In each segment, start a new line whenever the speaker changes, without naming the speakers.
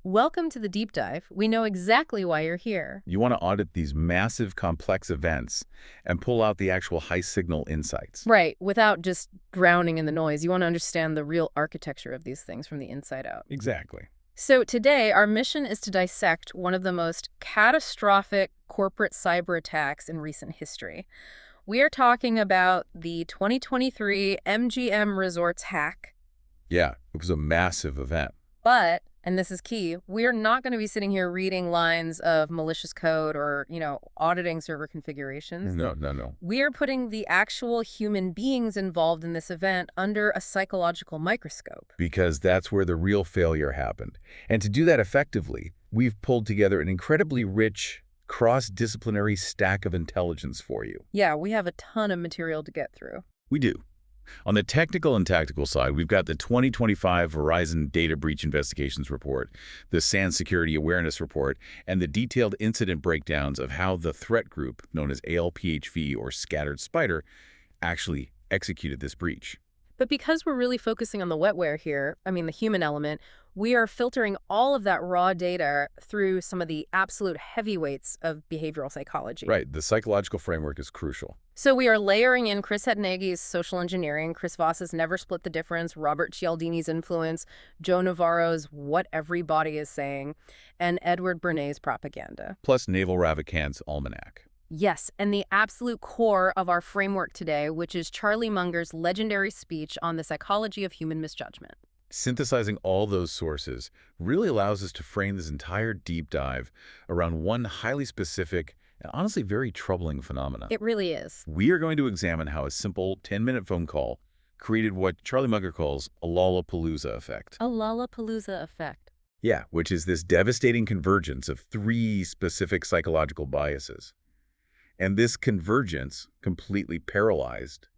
Welcome to the deep dive. We know exactly why you're here.
You want to audit these massive, complex events and pull out the actual high-signal insights.
Right, without just drowning in the noise. You want to understand the real architecture of these things from the inside out.
Exactly.
So today, our mission is to dissect one of the most catastrophic corporate cyber attacks in recent history. We are talking about the 2023 MGM Resorts hack.
Yeah, it was a massive event.
But, and this is key, we're not going to be sitting here reading lines of malicious code or, auditing server configurations.
No.
We are putting the actual human beings involved in this event under a psychological microscope.
Because that's where the real failure happened. And to do that effectively, we've pulled together an incredibly rich, cross-disciplinary stack of intelligence for you.
Yeah, we have a ton of material to get through.
We do. On the technical and tactical side, we've got the 2025 Verizon Data Breach Investigations Report, the SANS Security Awareness Report, and the detailed incident breakdowns of how the threat group, known as ALPHV or Scattered Spider, actually executed this breach.
But because we're really focusing on the wetware here, the human element, we are filtering all of that raw data through some of the absolute heavyweights of behavioral psychology.
Right. The psychological framework is crucial.
So we are layering in Chris Hednagy's social engineering, Chris Voss's Never Split the Difference, Robert Cialdini's influence, Joe Navarro's What Everybody is Saying, and Edward Bernay's propaganda.
Plus Naval Ravikant's Almanac.
Yes, and the absolute core of our framework today, which is Charlie Munger's legendary speech on the psychology of human misjudgment.
Synthesizing all those sources really allows us to frame this entire deep dive around one highly specific and honestly very troubling phenomenon.
It really is.
We are going to examine how a simple 10-minute phone call created what Charlie Munger calls a Lollapalooza effect.
A Lollapalooza effect.
Yeah, which is this devastating convergence of three specific psychological biases. And this convergence completely paralyzed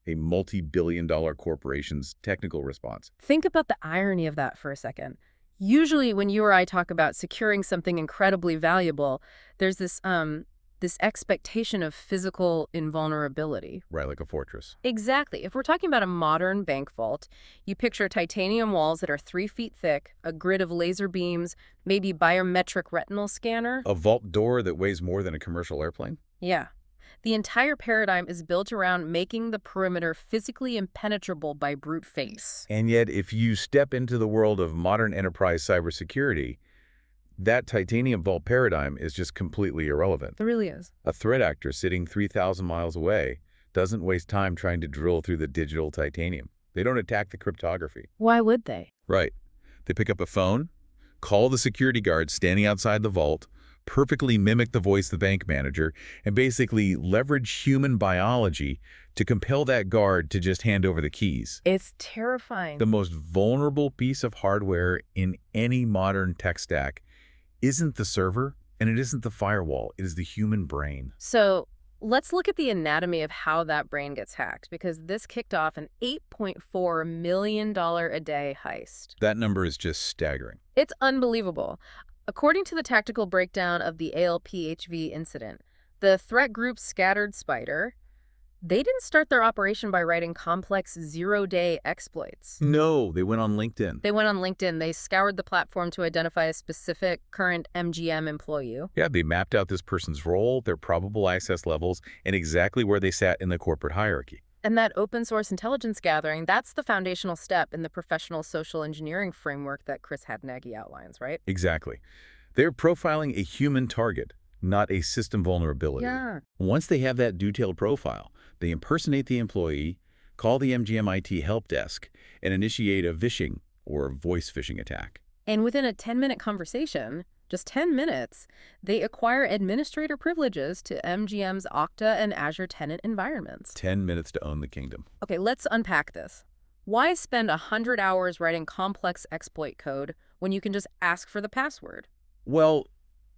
a multi-billion-dollar corporation's technical response.
Think about the irony of that for a second. Usually when you or I talk about securing something incredibly valuable, there's this expectation of physical invulnerability.
Right, like a fortress.
Exactly. If we're talking about a modern bank vault, you picture titanium walls that are 3 feet thick, a grid of laser beams, maybe biometric retinal scanner.
A vault door that weighs more than a commercial airplane?
Yeah. The entire paradigm is built around making the perimeter physically impenetrable by brute force.
And yet, if you step into the world of modern enterprise cybersecurity, that titanium vault paradigm is just completely irrelevant.
It really is.
A threat actor sitting 3,000 miles away doesn't waste time trying to drill through the digital titanium. They don't attack the cryptography.
Why would they?
Right. They pick up a phone, call the security guard standing outside the vault, perfectly mimic the voice of the bank manager, and basically leverage human biology to compel that guard to just hand over the keys.
It's terrifying.
The most vulnerable piece of hardware in any modern tech stack isn't the server, and it isn't the firewall. It is the human brain.
So let's look at the anatomy of how that brain gets hacked, because this kicked off an $8.4 million a day heist.
That number is just staggering.
It's unbelievable. According to the tactical breakdown of the ALPHV incident, the threat group Scattered Spider, they didn't start their operation by writing complex zero-day exploits.
No, they went on LinkedIn.
They scoured the platform to identify a specific current MGM employee.
Yeah, they mapped out this person's role, their probable access levels, and exactly where they sat in the corporate hierarchy.
And that open source intelligence gathering, that's the foundational step in the professional social engineering framework that Chris Hednagy outlines, right?
Exactly. They're profiling a human target, not a system vulnerability.
Yeah.
Once they have that detailed profile, they impersonate the employee, call the MGM IT help desk, and initiate a phishing or voice phishing attack.
And within a 10-minute conversation, just 10 minutes, they acquire administrator privileges to MGM's Okta and Azure tenant environments.
10 minutes to own the kingdom.
Okay, let's unpack this. Why spend 100 hours writing complex exploit code when you can just ask for the password?
Well,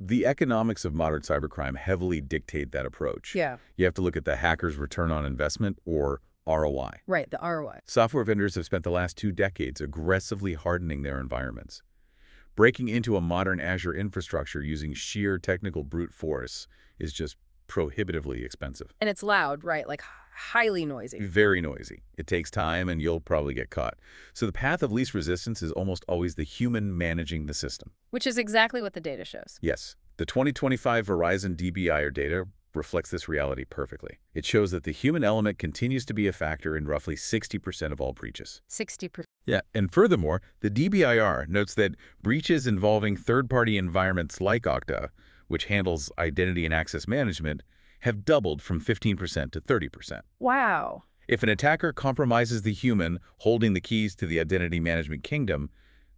the economics of modern cybercrime heavily dictate that approach.
Yeah.
You have to look at the hacker's return on investment, or ROI.
Right, the ROI.
Software vendors have spent the last 2 decades aggressively hardening their environments. Breaking into a modern Azure infrastructure using sheer technical brute force is just prohibitively expensive.
And it's loud, right? Like highly noisy.
Very noisy. It takes time, and you'll probably get caught. So the path of least resistance is almost always the human managing the system.
Which is exactly what the data shows.
Yes, the 2025 Verizon DBIR data reflects this reality perfectly. It shows that the human element continues to be a factor in roughly 60% of all breaches.
60%.
Yeah, and furthermore, the DBIR notes that breaches involving third-party environments like Okta, which handles identity and access management, have doubled from 15% to 30%.
Wow.
If an attacker compromises the human holding the keys to the identity management kingdom,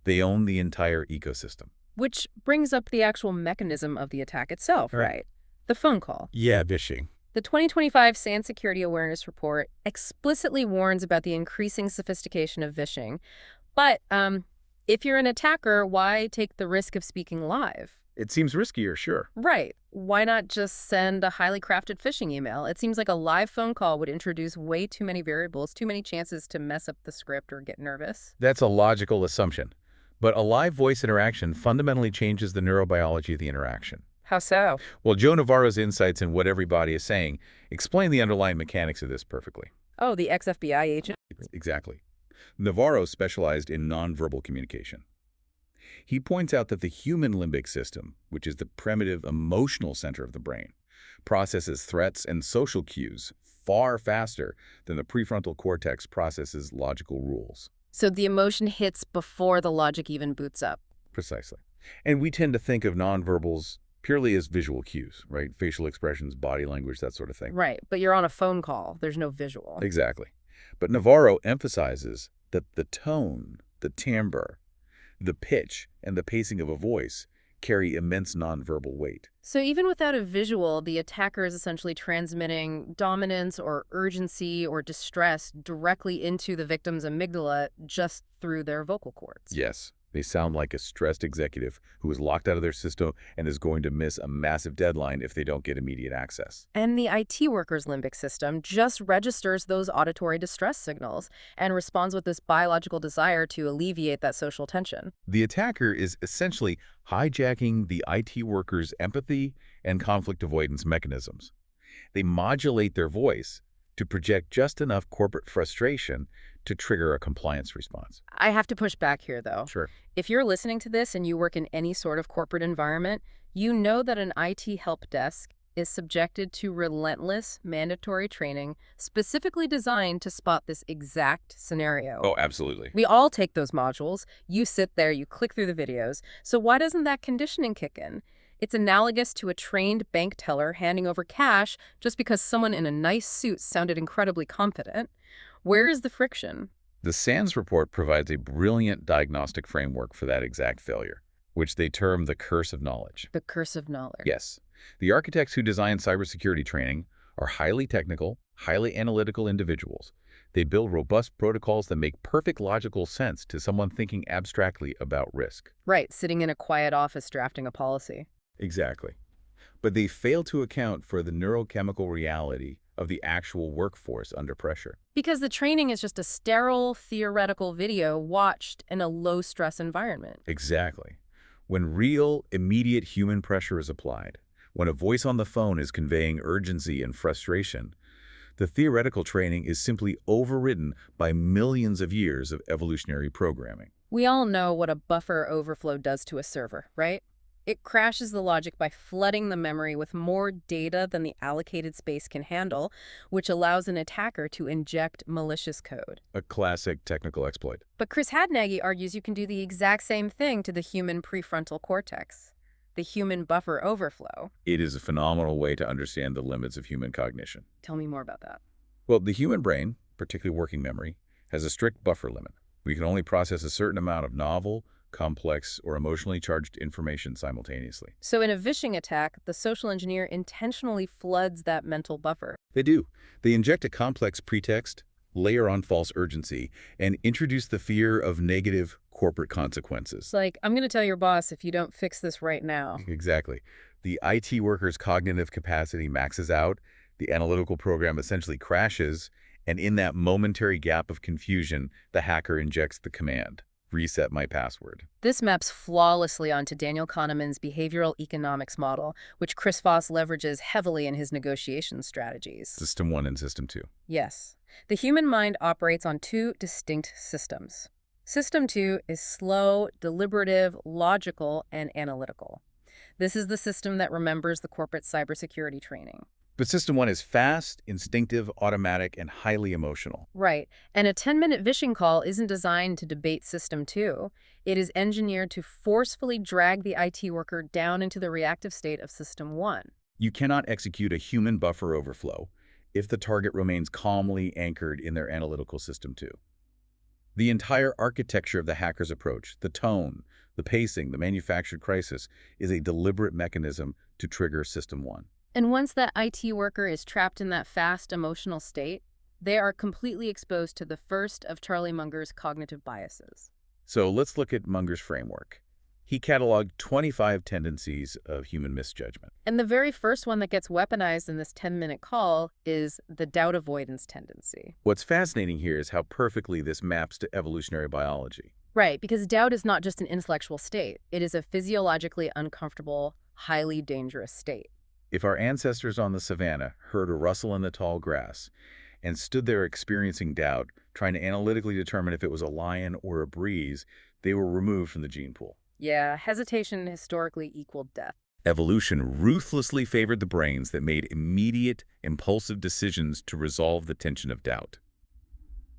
they own the entire ecosystem.
Which brings up the actual mechanism of the attack itself, right? The phone call.
Yeah, phishing.
The 2025 SAN Security Awareness Report explicitly warns about the increasing sophistication of phishing. But if you're an attacker, why take the risk of speaking live?
It seems riskier, sure.
Right. Why not just send a highly crafted phishing email? It seems like a live phone call would introduce way too many variables, too many chances to mess up the script or get nervous.
That's a logical assumption. But a live voice interaction fundamentally changes the neurobiology of the interaction.
How so?
Well, Joe Navarro's insights in What Everybody is Saying explain the underlying mechanics of this perfectly.
Oh, the ex-FBI agent?
Exactly. Navarro specialized in nonverbal communication. He points out that the human limbic system, which is the primitive emotional center of the brain, processes threats and social cues far faster than the prefrontal cortex processes logical rules.
So the emotion hits before the logic even boots up.
Precisely. And we tend to think of nonverbals purely as visual cues, right? Facial expressions, body language, that sort of thing.
Right, but you're on a phone call. There's no visual.
Exactly. But Navarro emphasizes that the tone, the timbre, the pitch, and the pacing of a voice carry immense nonverbal weight.
So even without a visual, the attacker is essentially transmitting dominance or urgency or distress directly into the victim's amygdala just through their vocal cords.
Yes, they sound like a stressed executive who is locked out of their system and is going to miss a massive deadline if they don't get immediate access.
And the IT worker's limbic system just registers those auditory distress signals and responds with this biological desire to alleviate that social tension.
The attacker is essentially hijacking the IT worker's empathy and conflict avoidance mechanisms. They modulate their voice to project just enough corporate frustration to trigger a compliance response.
I have to push back here, though.
Sure.
If you're listening to this and you work in any sort of corporate environment, you know that an IT help desk is subjected to relentless mandatory training specifically designed to spot this exact scenario.
Oh, absolutely.
We all take those modules. You sit there, you click through the videos. So why doesn't that conditioning kick in? It's analogous to a trained bank teller handing over cash just because someone in a nice suit sounded incredibly confident. Where is the friction?
The SANS report provides a brilliant diagnostic framework for that exact failure, which they term the curse of knowledge.
The curse of knowledge.
Yes. The architects who design cybersecurity training are highly technical, highly analytical individuals. They build robust protocols that make perfect logical sense to someone thinking abstractly about risk.
Right, sitting in a quiet office drafting a policy.
Exactly. But they fail to account for the neurochemical reality of the actual workforce under pressure.
Because the training is just a sterile, theoretical video watched in a low-stress environment.
Exactly. When real, immediate human pressure is applied, when a voice on the phone is conveying urgency and frustration, the theoretical training is simply overridden by millions of years of evolutionary programming.
We all know what a buffer overflow does to a server, right? It crashes the logic by flooding the memory with more data than the allocated space can handle, which allows an attacker to inject malicious code.
A classic technical exploit.
But Chris Hadnagy argues you can do the exact same thing to the human prefrontal cortex, the human buffer overflow.
It is a phenomenal way to understand the limits of human cognition.
Tell me more about that.
Well, the human brain, particularly working memory, has a strict buffer limit. We can only process a certain amount of novel, complex, or emotionally charged information simultaneously.
So in a phishing attack, the social engineer intentionally floods that mental buffer.
They do. They inject a complex pretext, layer on false urgency, and introduce the fear of negative corporate consequences.
It's like, I'm going to tell your boss if you don't fix this right now.
Exactly. The IT worker's cognitive capacity maxes out, the analytical program essentially crashes, and in that momentary gap of confusion, the hacker injects the command, reset my password.
This maps flawlessly onto Daniel Kahneman's behavioral economics model, which Chris Voss leverages heavily in his negotiation strategies.
System 1 and System 2.
Yes, the human mind operates on two distinct systems. System 2 is slow, deliberative, logical, and analytical. This is the system that remembers the corporate cybersecurity training.
But System 1 is fast, instinctive, automatic, and highly emotional.
Right, and a 10-minute vishing call isn't designed to debate System 2. It is engineered to forcefully drag the IT worker down into the reactive state of System 1.
You cannot execute a human buffer overflow if the target remains calmly anchored in their analytical System 2. The entire architecture of the hacker's approach, the tone, the pacing, the manufactured crisis, is a deliberate mechanism to trigger System 1.
And once that IT worker is trapped in that fast, emotional state, they are completely exposed to the first of Charlie Munger's cognitive biases.
So let's look at Munger's framework. He cataloged 25 tendencies of human misjudgment.
And the very first one that gets weaponized in this 10-minute call is the doubt avoidance tendency.
What's fascinating here is how perfectly this maps to evolutionary biology.
Right, because doubt is not just an intellectual state. It is a physiologically uncomfortable, highly dangerous state.
If our ancestors on the savannah heard a rustle in the tall grass and stood there experiencing doubt, trying to analytically determine if it was a lion or a breeze, they were removed from the gene pool.
Yeah, hesitation historically equaled death.
Evolution ruthlessly favored the brains that made immediate, impulsive decisions to resolve the tension of doubt.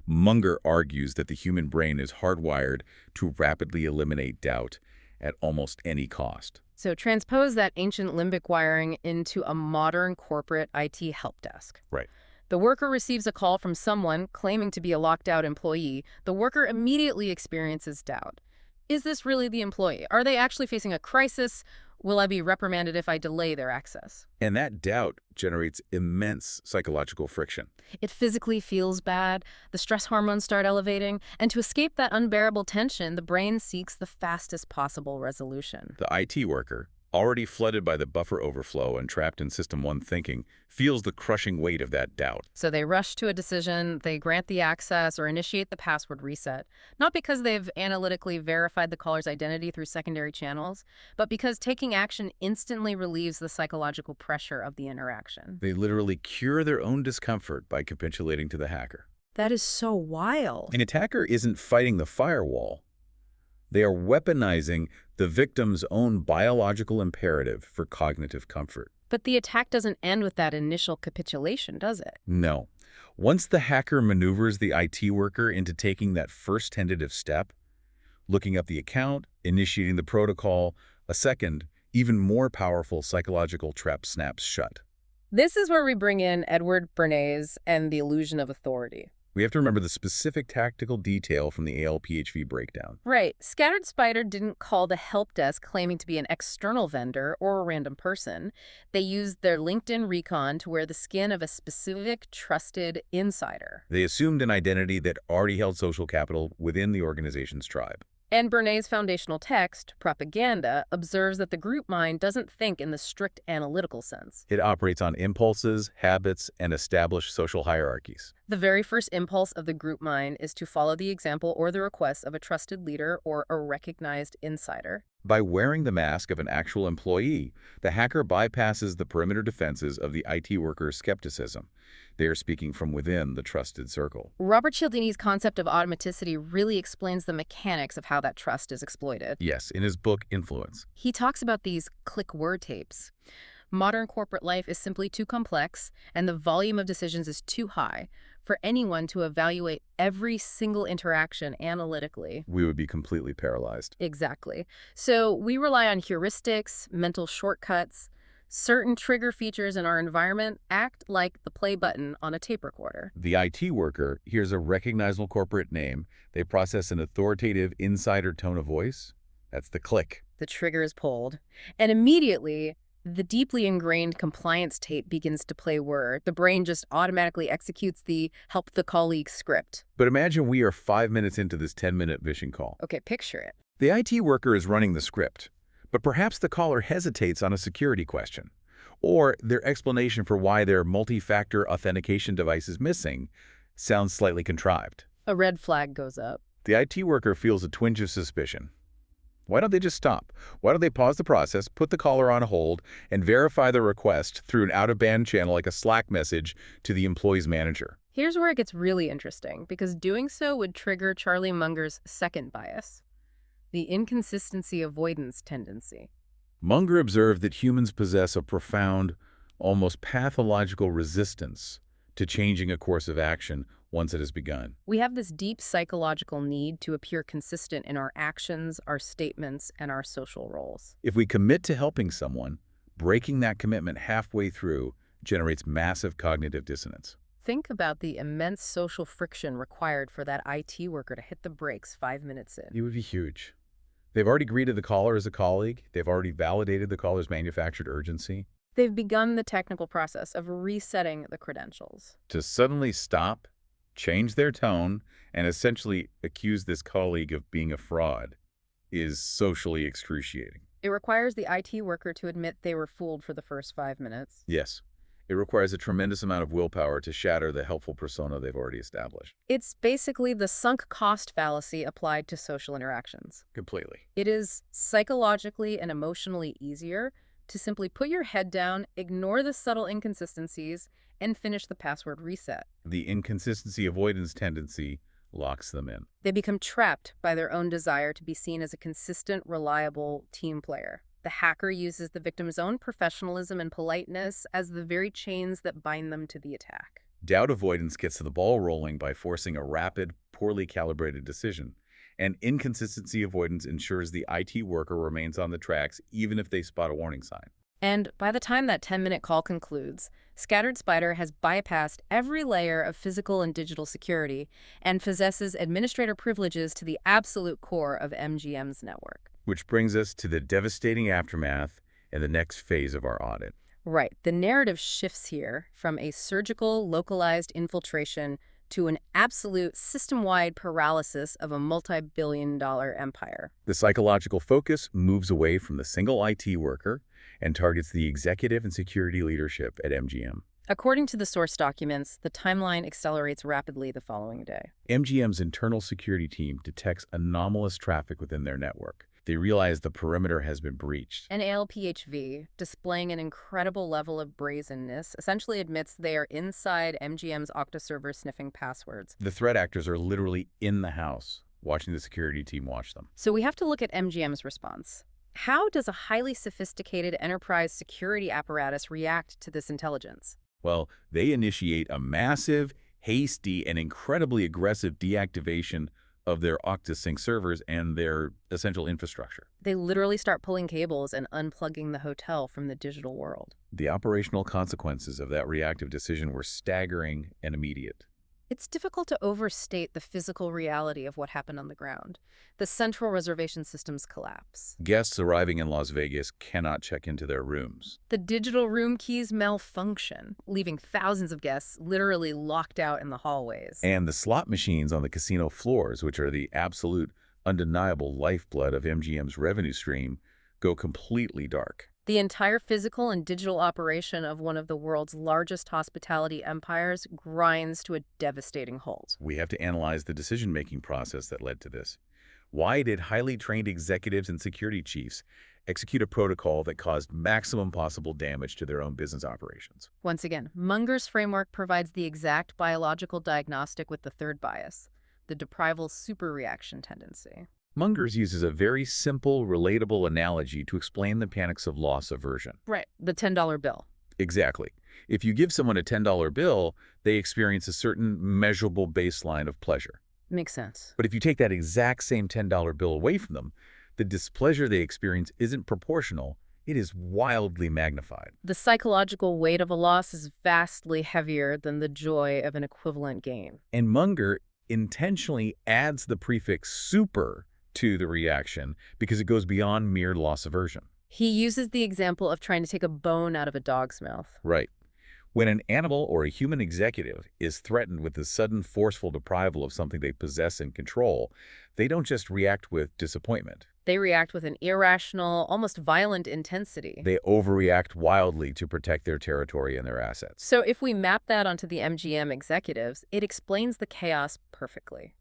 Munger argues that the human brain is hardwired to rapidly eliminate doubt at almost any cost.
So transpose that ancient limbic wiring into a modern corporate IT help desk.
Right.
The worker receives a call from someone claiming to be a locked-out employee. The worker immediately experiences doubt. Is this really the employee? Are they actually facing a crisis? Will I be reprimanded if I delay their access?
And that doubt generates immense psychological friction.
It physically feels bad, the stress hormones start elevating, and to escape that unbearable tension, the brain seeks the fastest possible resolution.
The IT worker, already flooded by the buffer overflow and trapped in System 1 thinking, feels the crushing weight of that doubt.
So they rush to a decision, they grant the access or initiate the password reset, not because they've analytically verified the caller's identity through secondary channels, but because taking action instantly relieves the psychological pressure of the interaction.
They literally cure their own discomfort by capitulating to the hacker.
That is so wild.
An attacker isn't fighting the firewall. They are weaponizing the victim's own biological imperative for cognitive comfort.
But the attack doesn't end with that initial capitulation, does it?
No. Once the hacker maneuvers the IT worker into taking that first tentative step, looking up the account, initiating the protocol, a second, even more powerful psychological trap snaps shut.
This is where we bring in Edward Bernays and the illusion of authority.
We have to remember the specific tactical detail from the ALPHV breakdown.
Right. Scattered Spider didn't call the help desk claiming to be an external vendor or a random person. They used their LinkedIn recon to wear the skin of a specific, trusted insider.
They assumed an identity that already held social capital within the organization's tribe.
And Bernays' foundational text, Propaganda, observes that the group mind doesn't think in the strict analytical sense.
It operates on impulses, habits, and established social hierarchies.
The very first impulse of the group mind is to follow the example or the request of a trusted leader or a recognized insider.
By wearing the mask of an actual employee, the hacker bypasses the perimeter defenses of the IT worker's skepticism. They are speaking from within the trusted circle.
Robert Cialdini's concept of automaticity really explains the mechanics of how that trust is exploited.
Yes, in his book, Influence.
He talks about these click word tapes. Modern corporate life is simply too complex, and the volume of decisions is too high for anyone to evaluate every single interaction analytically.
We would be completely paralyzed.
Exactly. So we rely on heuristics, mental shortcuts. Certain trigger features in our environment act like the play button on a tape recorder.
The IT worker hears a recognizable corporate name. They process an authoritative insider tone of voice. That's the click.
The trigger is pulled, and immediately, the deeply ingrained compliance tape begins to play word. The brain just automatically executes the help the colleague script.
But imagine we are 5 minutes into this 10-minute vishing call.
Okay, picture it.
The IT worker is running the script, but perhaps the caller hesitates on a security question, or their explanation for why their multi-factor authentication device is missing sounds slightly contrived.
A red flag goes up.
The IT worker feels a twinge of suspicion. Why don't they just stop? Why don't they pause the process, put the caller on hold, and verify the request through an out-of-band channel like a Slack message to the employee's manager?
Here's where it gets really interesting, because doing so would trigger Charlie Munger's second bias, the inconsistency avoidance tendency.
Munger observed that humans possess a profound, almost pathological resistance to changing a course of action once it has begun.
We have this deep psychological need to appear consistent in our actions, our statements, and our social roles.
If we commit to helping someone, breaking that commitment halfway through generates massive cognitive dissonance.
Think about the immense social friction required for that IT worker to hit the brakes 5 minutes in.
It would be huge. They've already greeted the caller as a colleague. They've already validated the caller's manufactured urgency.
They've begun the technical process of resetting the credentials.
To suddenly stop, change their tone, and essentially accuse this colleague of being a fraud is socially excruciating.
It requires the IT worker to admit they were fooled for the first 5 minutes.
Yes, it requires a tremendous amount of willpower to shatter the helpful persona they've already established.
It's basically the sunk cost fallacy applied to social interactions.
Completely.
It is psychologically and emotionally easier to simply put your head down, ignore the subtle inconsistencies, and finish the password reset.
The inconsistency avoidance tendency locks them in.
They become trapped by their own desire to be seen as a consistent, reliable team player. The hacker uses the victim's own professionalism and politeness as the very chains that bind them to the attack.
Doubt avoidance gets the ball rolling by forcing a rapid, poorly calibrated decision. And inconsistency avoidance ensures the IT worker remains on the tracks even if they spot a warning sign.
And by the time that 10-minute call concludes, Scattered Spider has bypassed every layer of physical and digital security and possesses administrator privileges to the absolute core of MGM's network.
Which brings us to the devastating aftermath and the next phase of our audit.
Right. The narrative shifts here from a surgical, localized infiltration to an absolute system-wide paralysis of a multi-billion-dollar empire.
The psychological focus moves away from the single IT worker and targets the executive and security leadership at MGM.
According to the source documents, the timeline accelerates rapidly the following day.
MGM's internal security team detects anomalous traffic within their network. They realize the perimeter has been breached.
An ALPHV, displaying an incredible level of brazenness, essentially admits they are inside MGM's Okta server sniffing passwords.
The threat actors are literally in the house, watching the security team watch them.
So we have to look at MGM's response. How does a highly sophisticated enterprise security apparatus react to this intelligence?
Well, they initiate a massive, hasty, and incredibly aggressive deactivation of their Okta Sync servers and their essential infrastructure.
They literally start pulling cables and unplugging the hotel from the digital world.
The operational consequences of that reactive decision were staggering and immediate.
It's difficult to overstate the physical reality of what happened on the ground. The central reservation systems collapse.
Guests arriving in Las Vegas cannot check into their rooms.
The digital room keys malfunction, leaving thousands of guests literally locked out in the hallways.
And the slot machines on the casino floors, which are the absolute, undeniable lifeblood of MGM's revenue stream, go completely dark.
The entire physical and digital operation of one of the world's largest hospitality empires grinds to a devastating halt.
We have to analyze the decision-making process that led to this. Why did highly trained executives and security chiefs execute a protocol that caused maximum possible damage to their own business operations?
Once again, Munger's framework provides the exact biological diagnostic with the third bias, the deprival superreaction tendency.
Munger's uses a very simple, relatable analogy to explain the panics of loss aversion.
Right, the $10 bill.
Exactly. If you give someone a $10 bill, they experience a certain measurable baseline of pleasure.
Makes sense.
But if you take that exact same $10 bill away from them, the displeasure they experience isn't proportional, it is wildly magnified.
The psychological weight of a loss is vastly heavier than the joy of an equivalent gain.
And Munger intentionally adds the prefix super to the reaction because it goes beyond mere loss aversion.
He uses the example of trying to take a bone out of a dog's mouth.
Right. When an animal or a human executive is threatened with the sudden forceful deprival of something they possess and control, they don't just react with disappointment.
They react with an irrational, almost violent intensity.
They overreact wildly to protect their territory and their assets.
So if we map that onto the MGM executives, it explains the chaos perfectly.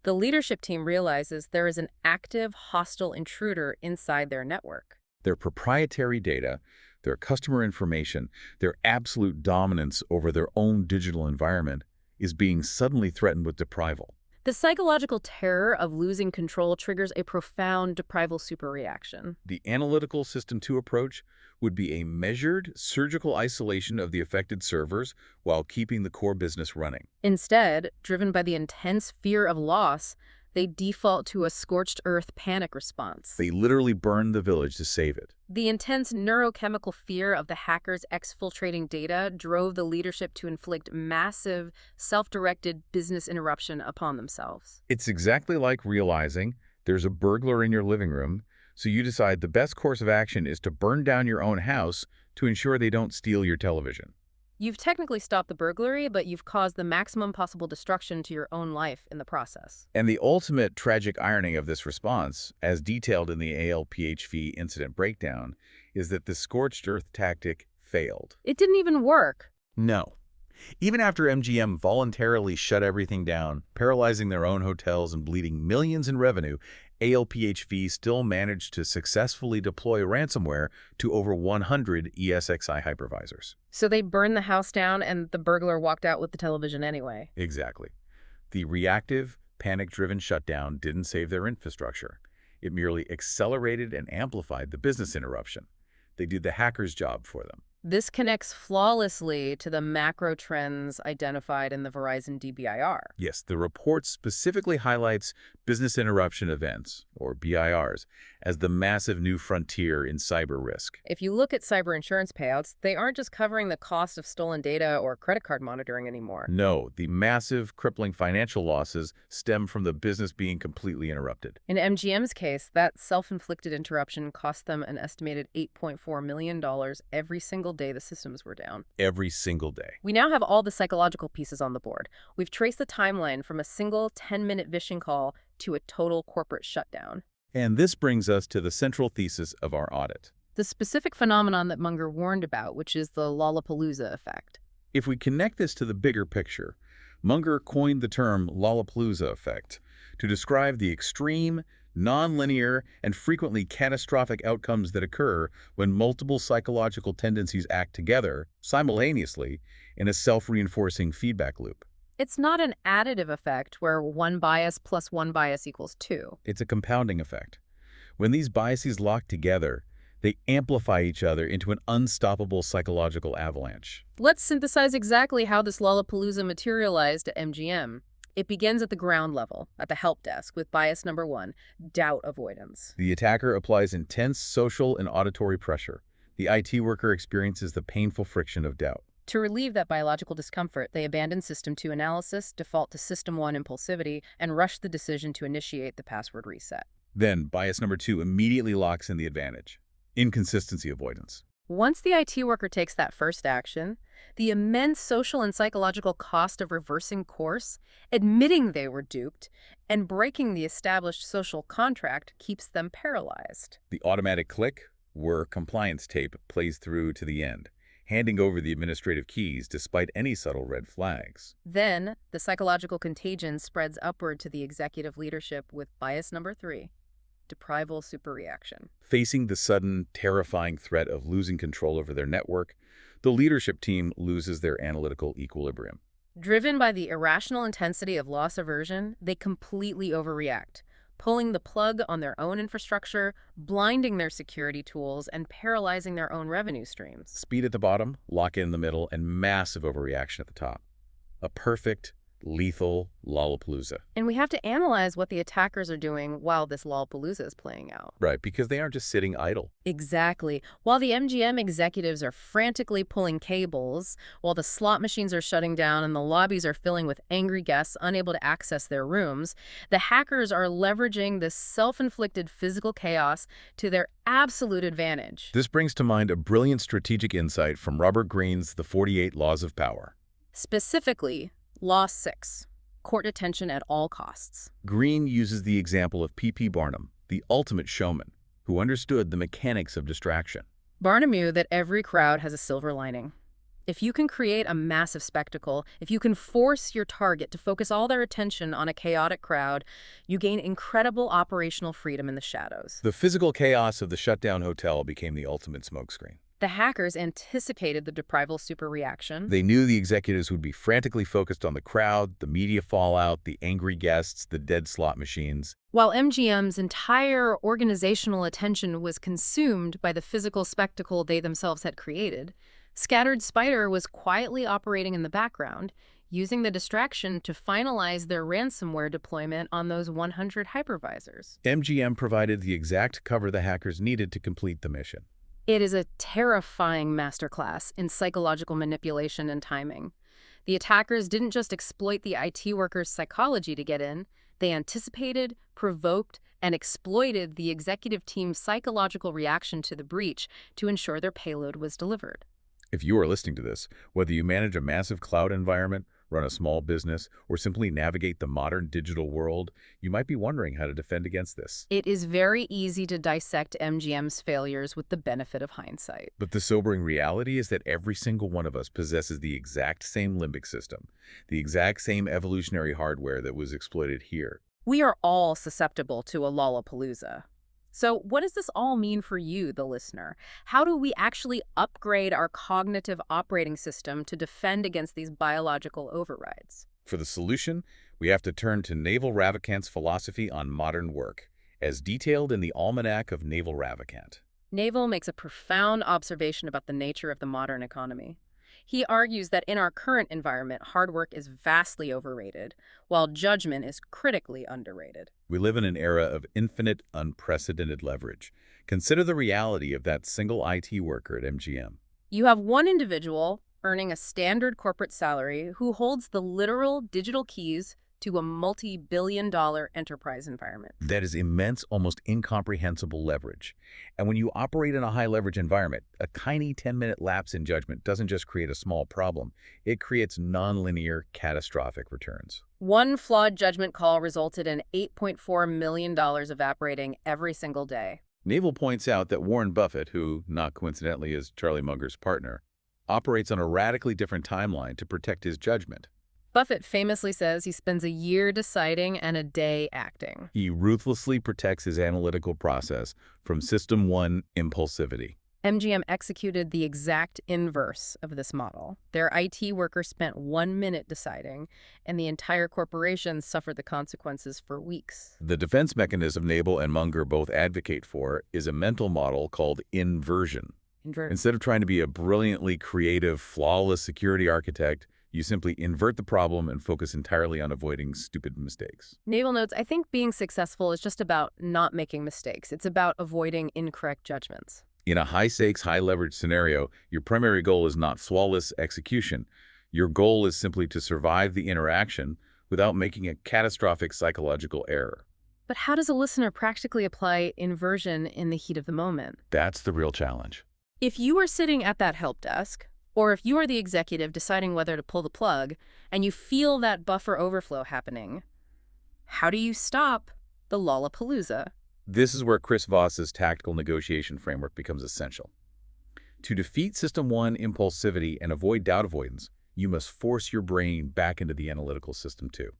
The leadership team realizes there is an active, hostile intruder inside their network.
Their proprietary data, their customer information, their absolute dominance over their own digital environment is being suddenly threatened with deprival.
The psychological terror of losing control triggers a profound deprival superreaction.
The analytical System 2 approach would be a measured, surgical isolation of the affected servers while keeping the core business running.
Instead, driven by the intense fear of loss, they default to a scorched earth panic response.
They literally burn the village to save it.
The intense neurochemical fear of the hackers exfiltrating data drove the leadership to inflict massive, self-directed business interruption upon themselves.
It's exactly like realizing there's a burglar in your living room, so you decide the best course of action is to burn down your own house to ensure they don't steal your television.
You've technically stopped the burglary, but you've caused the maximum possible destruction to your own life in the process.
And the ultimate tragic irony of this response, as detailed in the ALPHV incident breakdown, is that the scorched earth tactic failed.
It didn't even work.
No. Even after MGM voluntarily shut everything down, paralyzing their own hotels and bleeding millions in revenue, ALPHV still managed to successfully deploy ransomware to over 100 ESXi hypervisors.
So they burned the house down and the burglar walked out with the television anyway.
Exactly. The reactive, panic-driven shutdown didn't save their infrastructure. It merely accelerated and amplified the business interruption. They did the hacker's job for them.
This connects flawlessly to the macro trends identified in the Verizon DBIR.
Yes, the report specifically highlights business interruption events, or BIRs, as the massive new frontier in cyber risk.
If you look at cyber insurance payouts, they aren't just covering the cost of stolen data or credit card monitoring anymore.
No, the massive, crippling financial losses stem from the business being completely interrupted.
In MGM's case, that self-inflicted interruption cost them an estimated $8.4 million every single day the systems were down.
Every single day.
We now have all the psychological pieces on the board. We've traced the timeline from a single 10-minute phishing call to a total corporate shutdown.
And this brings us to the central thesis of our audit.
The specific phenomenon that Munger warned about, which is the Lollapalooza effect.
If we connect this to the bigger picture, Munger coined the term Lollapalooza effect to describe the extreme, nonlinear, and frequently catastrophic outcomes that occur when multiple psychological tendencies act together, simultaneously, in a self-reinforcing feedback loop.
It's not an additive effect where one bias plus one bias equals two.
It's a compounding effect. When these biases lock together, they amplify each other into an unstoppable psychological avalanche.
Let's synthesize exactly how this Lollapalooza materialized at MGM. It begins at the ground level, at the help desk, with bias number 1, doubt avoidance.
The attacker applies intense social and auditory pressure. The IT worker experiences the painful friction of doubt.
To relieve that biological discomfort, they abandon System 2 analysis, default to System 1 impulsivity, and rush the decision to initiate the password reset.
Then, bias number 2 immediately locks in the advantage: inconsistency avoidance.
Once the IT worker takes that first action, the immense social and psychological cost of reversing course, admitting they were duped, and breaking the established social contract keeps them paralyzed.
The automatic click, where compliance tape plays through to the end, handing over the administrative keys despite any subtle red flags.
Then, the psychological contagion spreads upward to the executive leadership with bias number 3, deprival superreaction.
Facing the sudden, terrifying threat of losing control over their network, the leadership team loses their analytical equilibrium.
Driven by the irrational intensity of loss aversion, they completely overreact, pulling the plug on their own infrastructure, blinding their security tools, and paralyzing their own revenue streams.
Speed at the bottom, lock in the middle, and massive overreaction at the top. A perfect, lethal Lollapalooza.
And we have to analyze what the attackers are doing while this Lollapalooza is playing out.
Right, because they aren't just sitting idle.
Exactly. While the MGM executives are frantically pulling cables, while the slot machines are shutting down and the lobbies are filling with angry guests unable to access their rooms, the hackers are leveraging this self-inflicted physical chaos to their absolute advantage.
This brings to mind a brilliant strategic insight from Robert Greene's The 48 Laws of Power.
Specifically, Law 6, court attention at all costs.
Greene uses the example of P.P. Barnum, the ultimate showman, who understood the mechanics of distraction.
Barnum knew that every crowd has a silver lining. If you can create a massive spectacle, if you can force your target to focus all their attention on a chaotic crowd, you gain incredible operational freedom in the shadows.
The physical chaos of the shutdown hotel became the ultimate smokescreen.
The hackers anticipated the deprival super reaction.
They knew the executives would be frantically focused on the crowd, the media fallout, the angry guests, the dead slot machines.
While MGM's entire organizational attention was consumed by the physical spectacle they themselves had created, Scattered Spider was quietly operating in the background, using the distraction to finalize their ransomware deployment on those 100 hypervisors.
MGM provided the exact cover the hackers needed to complete the mission.
It is a terrifying masterclass in psychological manipulation and timing. The attackers didn't just exploit the IT workers' psychology to get in, they anticipated, provoked, and exploited the executive team's psychological reaction to the breach to ensure their payload was delivered.
If you are listening to this, whether you manage a massive cloud environment, run a small business, or simply navigate the modern digital world, you might be wondering how to defend against this.
It is very easy to dissect MGM's failures with the benefit of hindsight.
But the sobering reality is that every single one of us possesses the exact same limbic system, the exact same evolutionary hardware that was exploited here.
We are all susceptible to a Lollapalooza. So what does this all mean for you, the listener? How do we actually upgrade our cognitive operating system to defend against these biological overrides?
For the solution, we have to turn to Naval Ravikant's philosophy on modern work, as detailed in the Almanac of Naval Ravikant.
Naval makes a profound observation about the nature of the modern economy. He argues that in our current environment, hard work is vastly overrated, while judgment is critically underrated.
We live in an era of infinite, unprecedented leverage. Consider the reality of that single IT worker at MGM.
You have one individual earning a standard corporate salary who holds the literal digital keys to a multi-billion-dollar enterprise environment.
That is immense, almost incomprehensible leverage. And when you operate in a high-leverage environment, a tiny 10-minute lapse in judgment doesn't just create a small problem. It creates nonlinear, catastrophic returns.
One flawed judgment call resulted in $8.4 million evaporating every single day.
Naval points out that Warren Buffett, who, not coincidentally, is Charlie Munger's partner, operates on a radically different timeline to protect his judgment.
Buffett famously says he spends a year deciding and a day acting.
He ruthlessly protects his analytical process from System 1 impulsivity.
MGM executed the exact inverse of this model. Their IT workers spent 1 minute deciding, and the entire corporation suffered the consequences for weeks.
The defense mechanism Naval and Munger both advocate for is a mental model called inversion. Instead of trying to be a brilliantly creative, flawless security architect, you simply invert the problem and focus entirely on avoiding stupid mistakes.
Naval notes, I think being successful is just about not making mistakes. It's about avoiding incorrect judgments.
In a high-stakes, high-leverage scenario, your primary goal is not flawless execution. Your goal is simply to survive the interaction without making a catastrophic psychological error.
But how does a listener practically apply inversion in the heat of the moment?
That's the real challenge.
If you are sitting at that help desk, or if you are the executive deciding whether to pull the plug, and you feel that buffer overflow happening, how do you stop the Lollapalooza?
This is where Chris Voss's tactical negotiation framework becomes essential. To defeat System 1 impulsivity and avoid doubt avoidance, you must force your brain back into the analytical system too.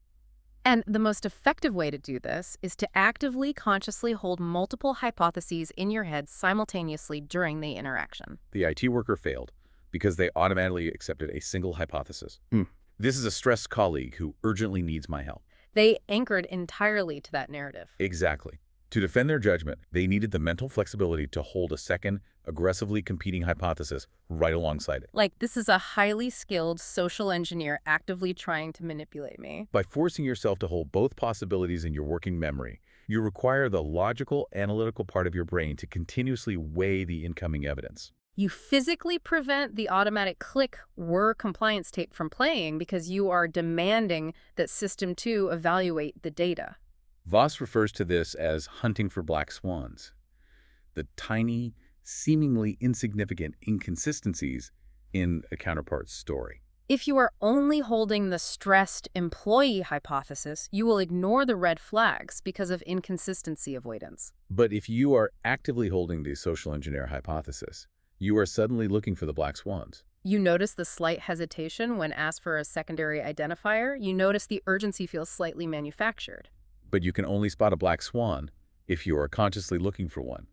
And the most effective way to do this is to actively, consciously hold multiple hypotheses in your head simultaneously during the interaction.
The IT worker failed because they automatically accepted a single hypothesis. This is a stressed colleague who urgently needs my help.
They anchored entirely to that narrative.
Exactly. To defend their judgment, they needed the mental flexibility to hold a second, aggressively competing hypothesis right alongside it.
Like, this is a highly skilled social engineer actively trying to manipulate me.
By forcing yourself to hold both possibilities in your working memory, you require the logical, analytical part of your brain to continuously weigh the incoming evidence.
You physically prevent the automatic click "were compliance tape" from playing because you are demanding that System 2 evaluate the data.
Voss refers to this as hunting for black swans, the tiny, seemingly insignificant inconsistencies in a counterpart's story.
If you are only holding the stressed employee hypothesis, you will ignore the red flags because of inconsistency avoidance.
But if you are actively holding the social engineer hypothesis, you are suddenly looking for the black swans.
You notice the slight hesitation when asked for a secondary identifier. You notice the urgency feels slightly manufactured.
But you can only spot a black swan if you are consciously looking for one.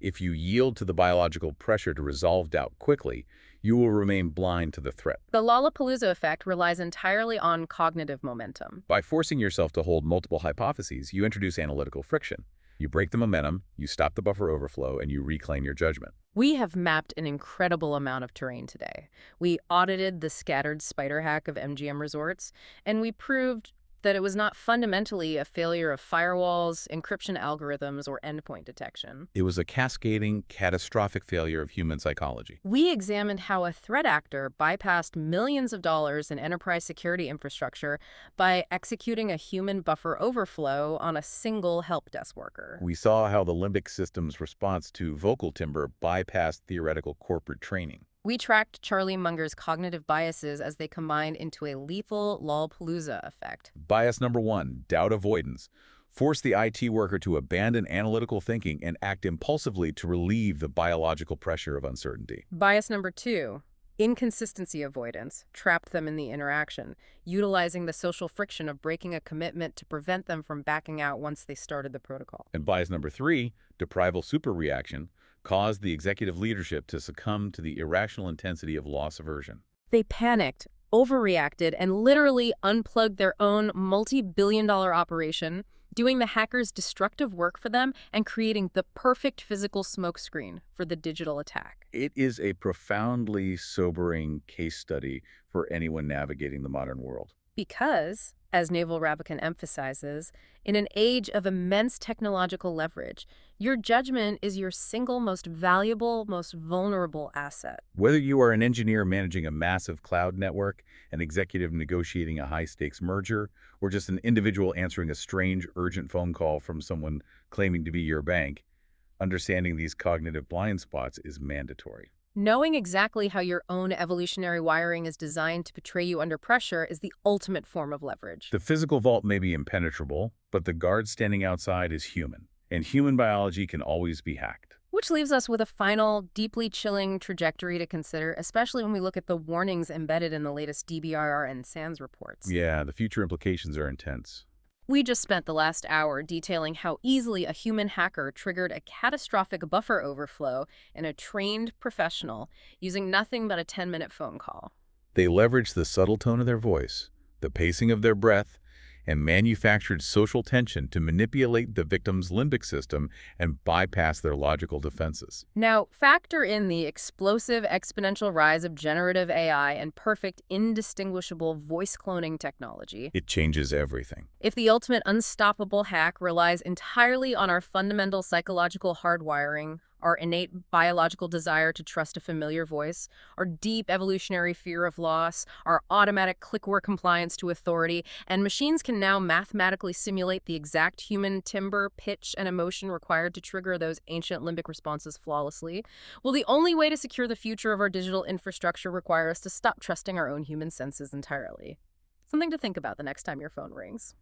If you yield to the biological pressure to resolve doubt quickly, you will remain blind to the threat.
The Lollapalooza effect relies entirely on cognitive momentum.
By forcing yourself to hold multiple hypotheses, you introduce analytical friction. You break the momentum, you stop the buffer overflow, and you reclaim your judgment.
We have mapped an incredible amount of terrain today. We audited the scattered spider hack of MGM resorts, and we proved that it was not fundamentally a failure of firewalls, encryption algorithms, or endpoint detection.
It was a cascading, catastrophic failure of human psychology.
We examined how a threat actor bypassed millions of dollars in enterprise security infrastructure by executing a human buffer overflow on a single help desk worker.
We saw how the limbic system's response to vocal timbre bypassed theoretical corporate training.
We tracked Charlie Munger's cognitive biases as they combined into a lethal Lollapalooza effect.
Bias number one, doubt avoidance. Force the IT worker to abandon analytical thinking and act impulsively to relieve the biological pressure of uncertainty.
Bias number two, inconsistency avoidance, trapped them in the interaction, utilizing the social friction of breaking a commitment to prevent them from backing out once they started the protocol.
And bias number three, deprival superreaction, caused the executive leadership to succumb to the irrational intensity of loss aversion.
They panicked, overreacted, and literally unplugged their own multi-billion-dollar operation, doing the hackers' destructive work for them and creating the perfect physical smokescreen for the digital attack.
It is a profoundly sobering case study for anyone navigating the modern world.
Because, as Naval Ravikant emphasizes, in an age of immense technological leverage, your judgment is your single most valuable, most vulnerable asset.
Whether you are an engineer managing a massive cloud network, an executive negotiating a high-stakes merger, or just an individual answering a strange, urgent phone call from someone claiming to be your bank, understanding these cognitive blind spots is mandatory.
Knowing exactly how your own evolutionary wiring is designed to betray you under pressure is the ultimate form of leverage.
The physical vault may be impenetrable, but the guard standing outside is human, and human biology can always be hacked.
Which leaves us with a final, deeply chilling trajectory to consider, especially when we look at the warnings embedded in the latest DBRR and SANS reports.
Yeah, the future implications are intense.
We just spent the last hour detailing how easily a human hacker triggered a catastrophic buffer overflow in a trained professional using nothing but a 10-minute phone call.
They leveraged the subtle tone of their voice, the pacing of their breath, and manufactured social tension to manipulate the victim's limbic system and bypass their logical defenses.
Now, factor in the explosive exponential rise of generative AI and perfect, indistinguishable voice cloning technology.
It changes everything.
If the ultimate unstoppable hack relies entirely on our fundamental psychological hardwiring, our innate biological desire to trust a familiar voice, our deep evolutionary fear of loss, our automatic click-work compliance to authority, and machines can now mathematically simulate the exact human timbre, pitch, and emotion required to trigger those ancient limbic responses flawlessly, well, the only way to secure the future of our digital infrastructure requires us to stop trusting our own human senses entirely. Something to think about the next time your phone rings.